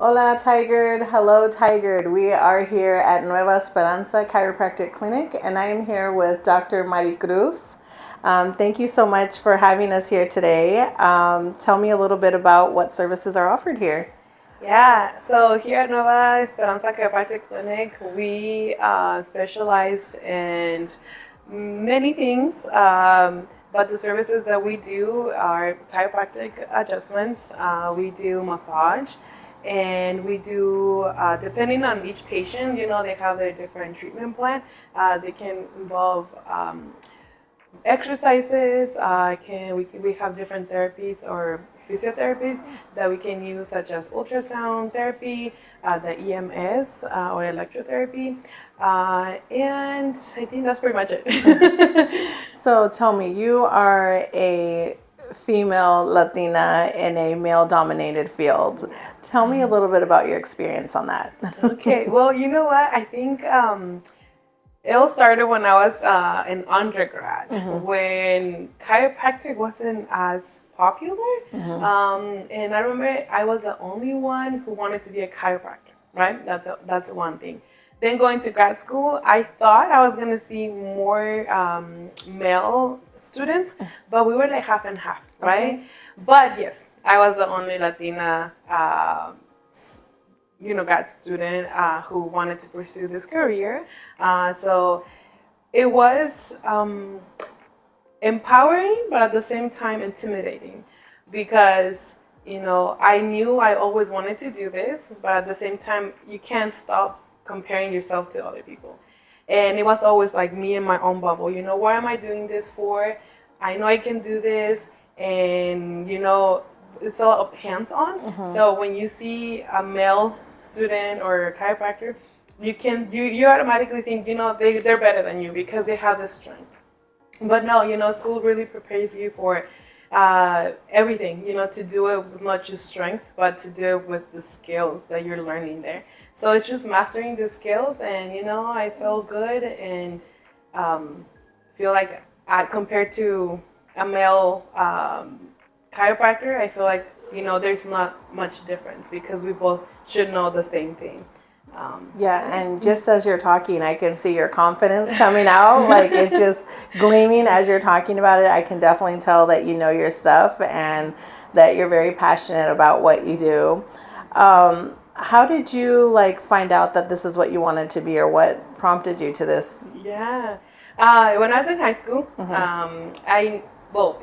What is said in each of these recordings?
Hola, Tigard. Hello, Tigard. We are here at Nueva Esperanza Chiropractic Clinic, and I am here with Dr. Maricruz. Thank you so much for having us here today. Tell me a little bit about what services are offered here. Yeah, so here at Nueva Esperanza Chiropractic Clinic, we specialize in many things, but the services that we do are chiropractic adjustments, we do massage, and we do, depending on each patient, they have their different treatment plan. They can involve exercises. We have different therapies or physiotherapies that we can use, such as ultrasound therapy, the EMS or electrotherapy, and I think that's pretty much it. So tell me, you are a female Latina in a male-dominated field. Tell me a little bit about your experience on that. Okay, well, you know what? I think it all started when I was in undergrad, when chiropractic wasn't as popular. And I remember I was the only one who wanted to be a chiropractor, right? That's one thing. Then going to grad school, I thought I was going to see more male students, but we were like half and half, right? Okay. But yes, I was the only Latina grad student who wanted to pursue this career. So it was empowering, but at the same time intimidating, because I knew I always wanted to do this, but at the same time you can't stop comparing yourself to other people. And it was always like me in my own bubble. What am I doing this for? I know I can do this, and it's all hands-on. So when you see a male student or a chiropractor, you automatically think they're better than you because they have the strength. But no, school really prepares you for everything, to do it with not just strength, but to do it with the skills that you're learning there. So it's just mastering the skills, and I felt good, and feel like compared to a male chiropractor, I feel like there's not much difference because we both should know the same thing. Yeah, and just as you're talking, I can see your confidence coming out. Like, it's just gleaming as you're talking about it. I can definitely tell that you know your stuff and that you're very passionate about what you do. How did you find out that this is what you wanted to be, or what prompted you to this? Yeah, when I was in high school,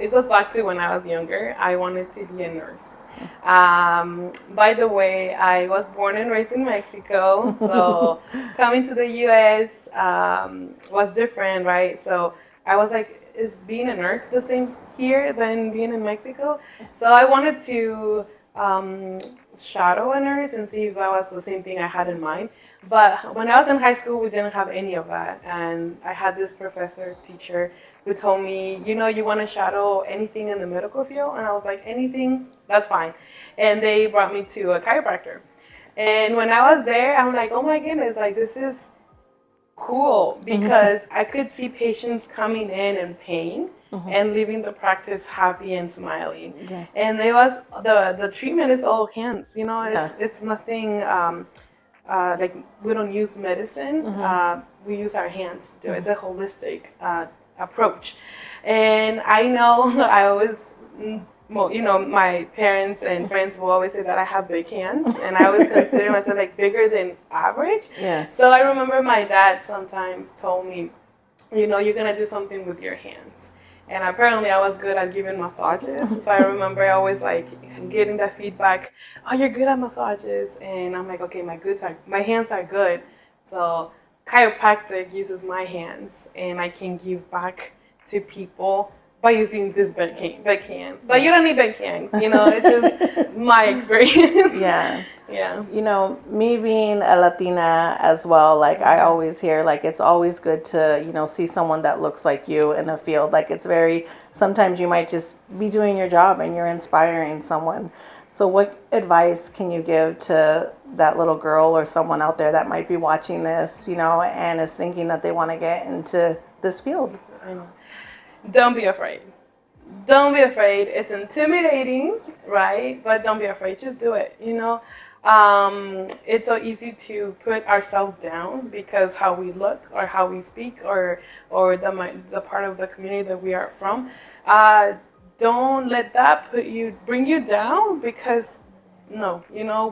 it goes back to when I was younger. I wanted to be a nurse. By the way, I was born and raised in Mexico, so coming to the U.S. Was different, right? So I was like, is being a nurse the same here than being in Mexico? So I wanted to shadow a nurse and see if that was the same thing I had in mind. But when I was in high school, we didn't have any of that. And I had this teacher, who told me, you want to shadow anything in the medical field? And I was like, anything, that's fine. And they brought me to a chiropractor. And when I was there, I'm like, oh my goodness, this is cool, because I could see patients coming in pain and leaving the practice happy and smiling. Yeah. And it was, the treatment is all hands, it's nothing, we don't use medicine, we use our hands to do it. It's a holistic approach. And I know I always, my parents and friends will always say that I have big hands, and I always consider myself bigger than average. Yeah. So I remember my dad sometimes told me, you're gonna do something with your hands. And apparently I was good at giving massages. So I remember always getting that feedback, oh, you're good at massages. And I'm like, okay, my hands are good. So chiropractic uses my hands, and I can give back to people by using these big hands. But you don't need big hands, it's just my experience. Yeah. Yeah. Me being a Latina as well, I always hear, it's always good to, see someone that looks like you in a field. Sometimes you might just be doing your job and you're inspiring someone. So what advice can you give to that little girl or someone out there that might be watching this, and is thinking that they want to get into this field? Don't be afraid. Don't be afraid. It's intimidating, right? But don't be afraid. Just do it. It's so easy to put ourselves down because how we look or how we speak or the part of the community that we are from. Don't let that bring you down because no,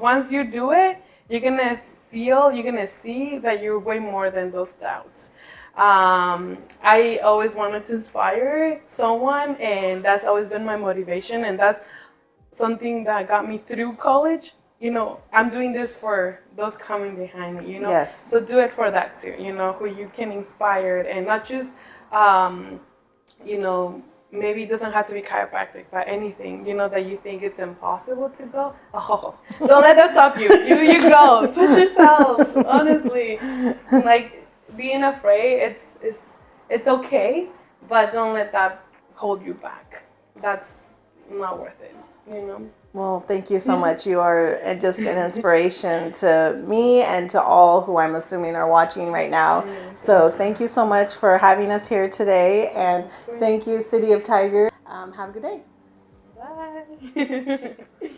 once you do it, you're gonna you're gonna see that you're way more than those doubts. I always wanted to inspire someone, and that's always been my motivation, and that's something that got me through college. I'm doing this for those coming behind me, Yes. So do it for that too, who you can inspire and not just, um, maybe it doesn't have to be chiropractic, but anything, that you think it's impossible to go. Oh, don't let that stop you. You go. Push yourself, honestly. Like, being afraid, it's okay, but don't let that hold you back. That's not worth it. Well, thank you so much. You are just an inspiration to me and to all who I'm assuming are watching right now. So thank you so much for having us here today. And thank you, City of Tigard. Have a good day. Bye.